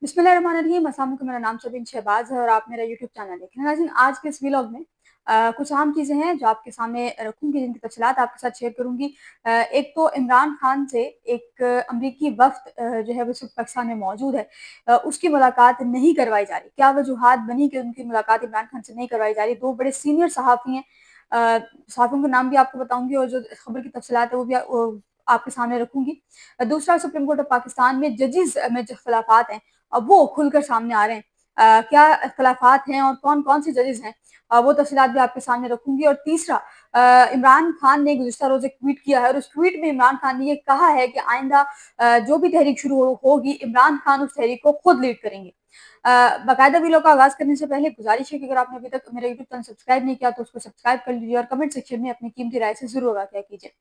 बिस्मिल्लाहिर्रहमानिर्रहीम। अस्सलाम वालेकुम। मेरा नाम शबीन शहबाज है और आप मेरा यूट्यूब चैनल देख रहे हैं। नाज़रीन, आज के इस व्लॉग में कुछ अहम चीज़ें हैं जो आपके सामने रखूंगी, जिनकी तफसीलात आपके साथ शेयर करूंगी। एक तो इमरान खान से एक अमरीकी वफ्द जो है वो इस वक्त पाकिस्तान में मौजूद है, उसकी मुलाकात नहीं करवाई जा रही। क्या वजूहात बनी कि उनकी मुलाकात इमरान खान से नहीं करवाई जा रही? दो बड़े सीनियर सहाफ़ी हैं, सहाफ़ियों के नाम भी आपको बताऊंगी और जो खबर की तफसीलात है वो आपके सामने रखूंगी। दूसरा, सुप्रीम कोर्ट ऑफ पाकिस्तान में जजेस में जो इख्तलाफात हैं, अब वो खुलकर सामने आ रहे हैं। क्या इख्तलाफात हैं और कौन कौन से जजेस हैं, वो तफसीलात भी आपके सामने रखूंगी। और तीसरा, इमरान खान ने गुज़िश्ता रोज़ एक ट्वीट किया है और उस ट्वीट में इमरान खान ने ये कहा है कि आइंदा जो भी तहरीक शुरू होगी, इमरान खान उस तहरीक को खुद लीड करेंगे। बाकायदा वीडियो का आगाज़ करने से पहले गुजारिश है कि अगर आपने अभी तक मेरा यूट्यूब चैनल सब्सक्राइब नहीं किया तो उसको सब्सक्राइब कर लीजिए और कमेंट सेक्शन में अपनी कीमती राय से ज़रूर आगाह कीजिए।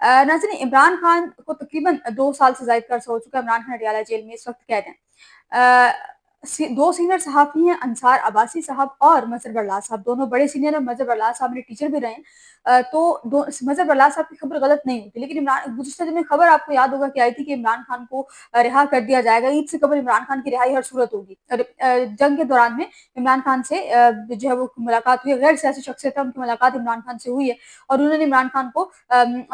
नाज़रीन, इमरान खान को तकरीबन 2 साल से ज़ायद का अर्सा हो चुका है। इमरान खान अडयाला जेल में इस वक्त कैद हैं। दो सीनियर सहाफ़ी हैं, अंसार अब्बासी साहब और मजहर बरलास साहब, दोनों बड़े सीनियर हैं। मजहर बरलास साहब मेरे टीचर भी रहे हैं। तो मजहर बरलास साहब की खबर गलत नहीं होती, लेकिन इमरान गुज़िश्ता दिनों खबर आपको याद होगा कि आई थी कि इमरान खान को रिहा कर दिया जाएगा। ईद से कबल इमरान खान की रिहाई हर सूरत होगी। और जंग के दौरान में इमरान खान से जो है वो मुलाकात हुई, गैर सियासी शख्सियत है, उनकी मुलाकात इमरान खान से हुई है और उन्होंने इमरान खान को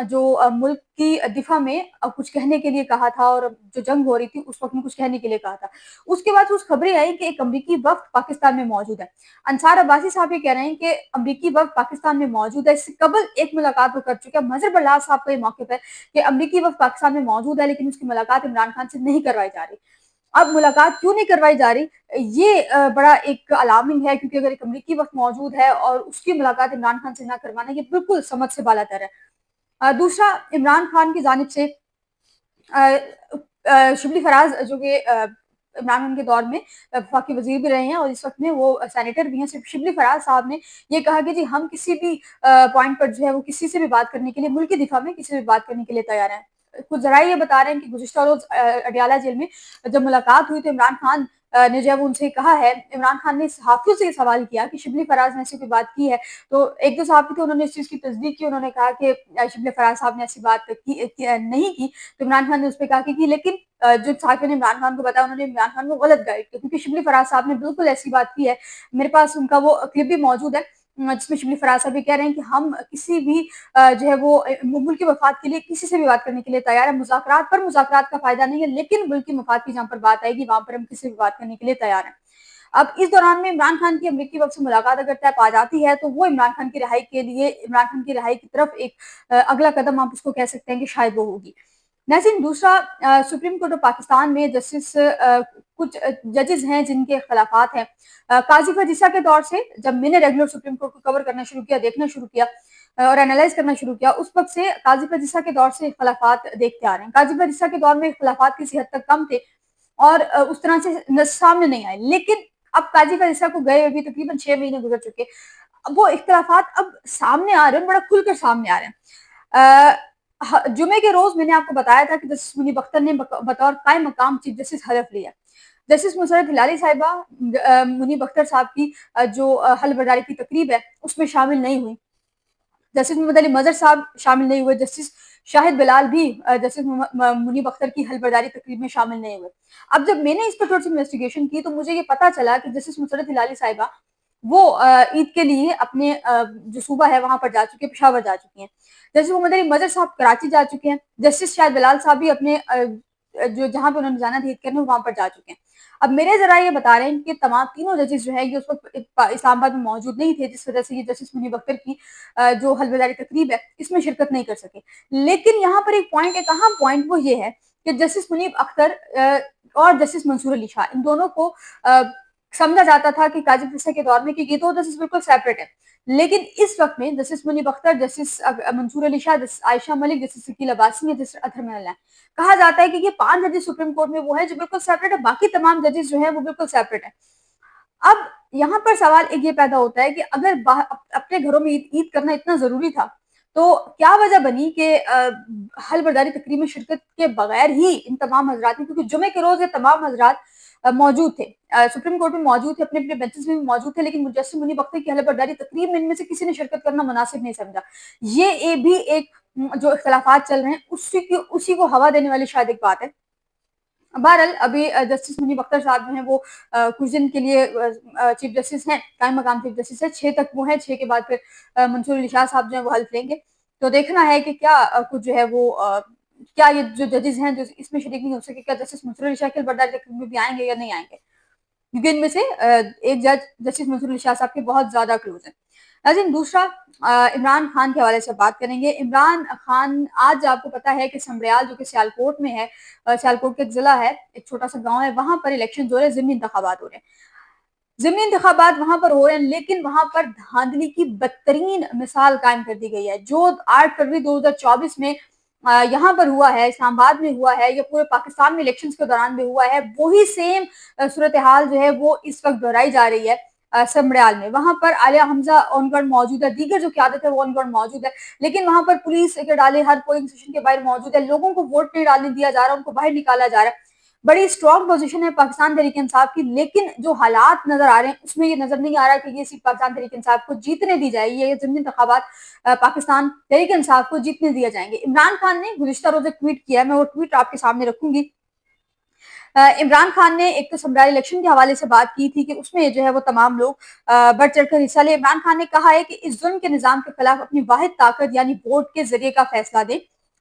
जो मुल्क की दिफा में कुछ कहने के लिए कहा था और जो जंग हो रही थी उस वक्त में कुछ कहने के लिए कहा था। उसके बाद कुछ खबरें आई कि एक अमरीकी वफ्द पाकिस्तान में मौजूद है। अंसार अब्बासी साहब ये कह रहे हैं कि अमरीकी वफ्द पाकिस्तान में मौजूद है। इससे कबल एक मुलाकात वो कर चुके हैं। मजहर बरलास साहब का ये मौक़िफ़ है कि अमरीकी वफ्द पाकिस्तान में मौजूद है, लेकिन उसकी मुलाकात इमरान खान से नहीं करवाई जा रही। अब मुलाकात क्यों नहीं करवाई जा रही, ये बड़ा एक अलार्मिंग है, क्योंकि अगर एक अमरीकी वफ्द मौजूद है और उसकी मुलाकात इमरान खान से ना करवाना, ये बिल्कुल समझ से बालातर है। दूसरा, इमरान खान की जानिब से शिबली फराज, जो कि इमरान खान के दौर में वफाकी वजीर भी रहे हैं और इस वक्त में वो सेनेटर भी हैं, शिबली फराज साहब ने ये कहा कि जी हम किसी भी पॉइंट पर जो है वो किसी से भी बात करने के लिए, मुल्क की दिफा में किसी से भी बात करने के लिए तैयार हैं। कुछ जराये ये बता रहे हैं कि गुज़िश्ता रोज अडयाला जेल में जब मुलाकात हुई तो इमरान खान ने जो है वो उनसे कहा है, इमरान खान ने सहाफ़ियों से ये सवाल किया कि शिबली फराज ने ऐसी कोई बात की है। तो एक दो सहाफ़ी थे, उन्होंने इस चीज़ की तस्दीक की, उन्होंने कहा कि शिबली फराज साहब ने ऐसी बात नहीं की। तो इमरान खान ने उस पर कहा कि लेकिन जो सहाफ़ी ने इमरान खान को बताया, उन्होंने इमरान खान को गलत गाइड किया, क्योंकि शिबली फराज साहब ने बिल्कुल ऐसी बात की है। मेरे पास उनका वो क्लिप भी मौजूद है, जिसमें शिबली फराज साहब ये कह रहे हैं कि हम किसी भी जो है वो मुल्क के मफाद के लिए किसी से भी बात करने के लिए तैयार है। मुज़ाकरात पर मुज़ाकरात का फ़ायदा नहीं है, लेकिन मुल्क के मफाद की जहाँ पर बात आएगी वहाँ पर हम किसी से भी बात करने के लिए तैयार हैं। अब इस दौरान में इमरान खान की अमरीकी वक्त से मुलाकात अगर तय पा जाती है, तो वो इमरान खान की रिहाई के लिए, इमरान खान की रिहाई की तरफ एक अगला कदम आप उसको कह सकते हैं कि शायद वो होगी। नाज़रीन, दूसरा, सुप्रीम कोर्ट ऑफ पाकिस्तान में जस्टिस कुछ जजेस हैं जिनके इख्तलाफात हैं। काजी फजीसा के दौर से जब मैंने रेगुलर सुप्रीम कोर्ट को कवर करना शुरू किया, देखना शुरू किया और एनालाइज करना शुरू किया, उस वक्त से काजी फजीसा के दौर से इख्तलाफात देखते आ रहे हैं। काजी फजीसा के दौर में इख्तलाफात किसी हद तक कम थे और उस तरह से सामने नहीं आए, लेकिन अब काजी फजीसा को गए अभी तकरीबन 6 महीने गुजर चुके, अब वो इख्तलाफात अब सामने आ रहे हैं, बड़ा खुलकर सामने आ रहे हैं। जुमे के रोज मैंने आपको बताया था कि जस्टिस मुनीब अख्तर ने बतौर कायम मकाम चीफ जस्टिस हलफ लिया। जस्टिस मुसर्रत हिलाली साहिबा मुनीब अख्तर साहब की जो हलफबर्दारी की तकरीब है उसमें शामिल नहीं हुई। जस्टिस मोहम्मद अली मजहर साहब शामिल नहीं हुए। जस्टिस शाहिद बिलाल भी जस्टिस मुनीब अख्तर की हलफबर्दारी तकरीब में शामिल नहीं हुए। अब जब मैंने इस पर थोड़ी सी इन्वेस्टिगेशन की तो मुझे ये पता चला कि जस्टिस मुसर्रत हिलाली साहिबा वो ईद के लिए अपने जो सूबा है वहां पर जा चुके हैं, पेशावर जा चुकी हैं। जस्टिस मोहम्मद अली मजहर साहब कराची जा चुके हैं। जस्टिस शाहिद बिलाल साहब भी अपने जो जहां पे उन्होंने जाना था ईद करने वहां पर जा चुके हैं। अब मेरे जरा ये बता रहे हैं कि तमाम तीनों जजेस जो है ये उस वक्त इस्लामाबाद में मौजूद नहीं थे, जिस वजह से ये जस्टिस मुनीब अख्तर की जो हलफबर्दारी तकरीब है इसमें शिरकत नहीं कर सके। लेकिन यहाँ पर एक पॉइंट, एक अहम पॉइंट वो ये है कि जस्टिस मुनीब अख्तर और जस्टिस मंसूर अली शाह, इन दोनों को समझा जाता था कि काजी फैसला के दौर में कि ये दो जस्टिस बिल्कुल सेपरेट है। लेकिन इस वक्त में justice Munib Akhtar, justice Mansoor Ali Shah, justice Ayesha Malik, justice Shakeel Abbasi, justice Athar Minallah, कहा जाता है कि ये 5 जजेस सुप्रीम कोर्ट में वो है जो बिल्कुल सेपरेट है, बाकी तमाम जजेस जो है वो बिल्कुल सेपरेट है। अब यहाँ पर सवाल एक ये पैदा होता है कि अगर अपने घरों में ईद करना इतना जरूरी था, तो क्या वजह बनी कि हलफबर्दारी तकरीब में शिरकत के बगैर ही इन तमाम हजरात ने, क्योंकि जुमे के रोज ये तमाम हजरात मौजूद थे, सुप्रीम कोर्ट में मौजूद थे, अपने अपने बेंचेस में भी मौजूद थे, लेकिन जस्टिस मुनीब अख्तर की हलफबर्दारी तकरीब में इनमें से किसी ने शिरकत करना मुनासिब नहीं समझा। ये भी एक जो इख्तलाफात चल रहे हैं उसी को हवा देने वाली शायद एक बात है। बहरहाल अभी जस्टिस मुनीब अख्तर साहब जो हैं वो कुछ दिन के लिए चीफ जस्टिस हैं, कायम मकाम चीफ जस्टिस है, 6 तक वो हैं, 6 के बाद फिर मंसूर अली शाह साहब जो हैं वो हल्फ लेंगे। तो देखना है कि क्या कुछ जो है वो क्या ये जो जजेस हैं जो इसमें शरीक नहीं हो सके, क्या जस्टिस मंसूर अली शाह के बरदार में भी आएंगे या नहीं आएंगे, क्योंकि इनमें से एक जज जस्टिस मंसूर अली शाह साहब के बहुत ज्यादा क्लोज हैं। नाज़रीन, दूसरा इमरान खान के हवाले से बात करेंगे। इमरान खान, आज आपको पता है कि समड़ियाल जो कि सियालकोट में है, सियालकोट का एक जिला है, एक छोटा सा गांव है, वहां पर इलेक्शन हो रहे हैं, ज़िमनी इंतखाबात हो रहे हैं। ज़िमनी इंतखाबात वहां पर हो रहे हैं, लेकिन वहां पर धांधली की बदतरीन मिसाल कायम कर दी गई है। जो 8 फरवरी 2024 में यहाँ पर हुआ है, इस्लामाबाद में हुआ है, या पूरे पाकिस्तान में इलेक्शंस के दौरान भी हुआ है, वही सेम सूरत हाल जो है वो इस वक्त दोहराई जा रही है समड़ियाल में। वहां पर आलिया हमजा ऑनगढ़ मौजूद है, दीगर जो क्यादत है वो ऑनगढ़ मौजूद है, लेकिन वहां पर पुलिस के डाले हर पोलिंग स्टेशन के बाहर मौजूद है, लोगों को वोट नहीं डालने दिया जा रहा, उनको बाहर निकाला जा रहा है। बड़ी स्ट्रॉन्ग पोजीशन है पाकिस्तान तहरीक इंसाफ की, लेकिन जो हालात नजर आ रहे हैं उसमें ये नजर नहीं आ रहा कि ये सिर्फ पाकिस्तान तहरीक इंसाफ को जीतने दी जाएगी, ये ज़िमनी इंतखाबात पाकिस्तान तहरीक इंसाफ को जीतने दिए जाएंगे। इमरान खान ने गुज़िश्ता रोज एक ट्वीट किया है, मैं वो ट्वीट आपके सामने रखूंगी। इमरान खान ने एक तो समराई इलेक्शन के हवाले से बात की थी कि उसमें जो है वो तमाम लोग बढ़ चढ़कर हिस्सा ले। इमरान खान ने कहा है कि इस जुल्म के निजाम के खिलाफ अपनी वाहिद ताकत यानी वोट के जरिए का फैसला दें।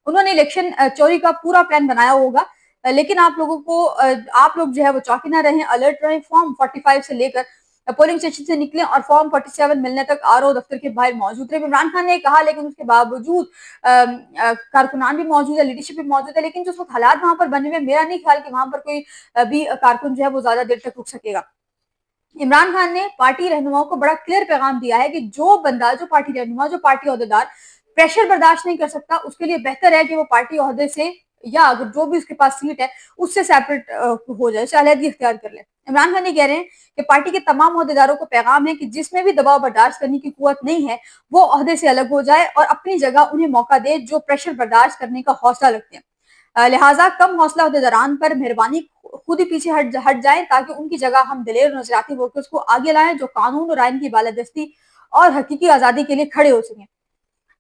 उन्होंने इलेक्शन चोरी का पूरा प्लान बनाया होगा, लेकिन आप लोगों को आप लोग जो है वो चौकन्ना रहें, अलर्ट रहें। फॉर्म 45 से लेकर पोलिंग स्टेशन से निकले और फॉर्म 47 मिलने तक आरओ दफ्तर के बाहर मौजूद रहे। इमरान खान ने कहा, लेकिन उसके बावजूद कारकुनान भी मौजूद है, लीडरशिप भी मौजूद है, लेकिन जो वक्त हालात वहां पर बने हुए, मेरा नहीं ख्याल कि वहां पर कोई भी कारकुन जो है वो ज्यादा देर तक रुक सकेगा। इमरान खान ने पार्टी रहनुमाओं को बड़ा क्लियर पैगाम दिया है कि जो बंदा, जो पार्टी रहनुमा, जो पार्टी अहदेदार प्रेशर बर्दाश्त नहीं कर सकता, उसके लिए बेहतर है कि वो पार्टी अहदे से, या अगर जो भी उसके पास सीट है उससे सेपरेट हो जाए, उसे अलहदगी इख्तियार कर ले। इमरान खान ये कह रहे हैं कि पार्टी के तमाम अहदेदारों को पैगाम है कि जिसमें भी दबाव बर्दाश्त करने की कुव्वत नहीं है वो अहदे से अलग हो जाए और अपनी जगह उन्हें मौका दे जो प्रेशर बर्दाश्त करने का हौसला रखते हैं। लिहाजा कम हौसला अहदेदारान पर मेहरबानी खुद ही पीछे हट जाए, ताकि उनकी जगह हम दिलेर और नजरियाती वर्कर्स को आगे लाएं जो कानून और आइन की बालादस्ती और हकीकी आजादी के लिए खड़े हो सकें।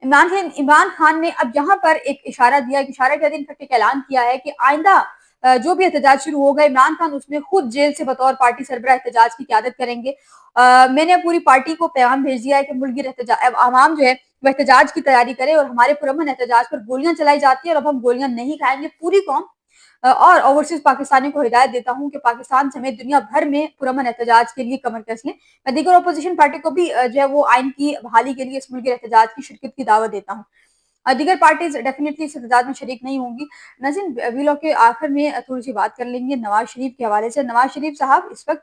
इमरान खान ने अब यहाँ पर एक इशारा दिया, एक इशारा के दिन एक ऐलान किया है कि आइंदा जो भी एहतजाज शुरू होगा, इमरान खान उसमें खुद जेल से बतौर पार्टी सरबराह एहतजाज की क़यादत करेंगे। मैंने पूरी पार्टी को पैगाम भेज दिया है कि मुल्की आवाम जो है वो एहतजाज की तैयारी करे, और हमारे पुरअमन एहतजाज पर गोलियां चलाई जाती है और अब हम गोलियां नहीं खाएंगे। पूरी कौम और ओवरसीज पाकिस्तानी को हिदायत देता हूं कि पाकिस्तान समेत दुनिया भर में पुरअमन एहतजाज के लिए कमर कस लें। मैं दीगर अपोजिशन पार्टी को भी जो है वो आइन की बहाली के लिए इस मुल्की एहतजाज की शिरकत की दावत देता हूँ। दीगर पार्टीज डेफिनेटली इस एहतजाज में शरीक नहीं होंगी। नाज़रीन, वीलॉग के आखिर में थोड़ी सी बात कर लेंगे नवाज शरीफ के हवाले से। नवाज शरीफ साहब इस वक्त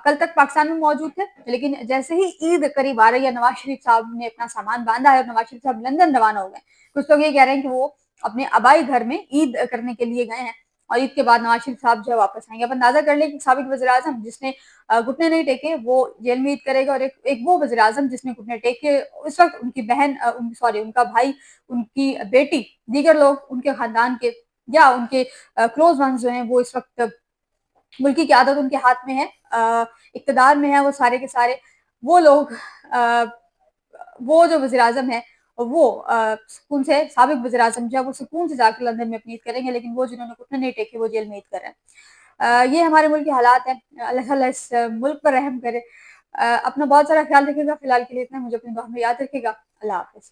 कल तक पाकिस्तान में मौजूद थे, लेकिन जैसे ही ईद करीब आ रही है, नवाज शरीफ साहब ने अपना सामान बांधा है और नवाज शरीफ साहब लंदन रवाना हो गए। कुछ लोग ये कह रहे हैं कि वो अपने आबाई घर में ईद करने के लिए गए हैं और ईद के बाद नवाज शरीफ साहब जो है वापस आएंगे। अब अंदाजा कर लें कि साबिक वज़ीर आज़म जिसने घुटने नहीं टेके वो जेल में ईद करेगा, और एक वो वज़ीर आज़म जिसने घुटने टेके, इस वक्त उनकी बहन सॉरी उनका भाई, उनकी बेटी, दीगर लोग उनके खानदान के या उनके क्लोज वंस जो हैं वो इस वक्त मुल्की की आदत उनके हाथ में है, इक्तदार में है, वो सारे के सारे वो लोग वो जो वज़ीर आज़म है वो सुकून से, साबिक वज़ीर आज़म जो है वो सुकून से जाकर लंदन में अपनी ईद करेंगे, लेकिन वो जिन्होंने घुटने नहीं टेके वो जेल में ईद कर रहे हैं। ये हमारे मुल्क के हालात हैं। अल्लाह ताला इस मुल्क पर रहम करे। अपना बहुत सारा ख्याल रखिएगा। फिलहाल के लिए इतना, मुझे अपनी दुआ में याद रखिएगा। अल्लाह हाफ़िज़।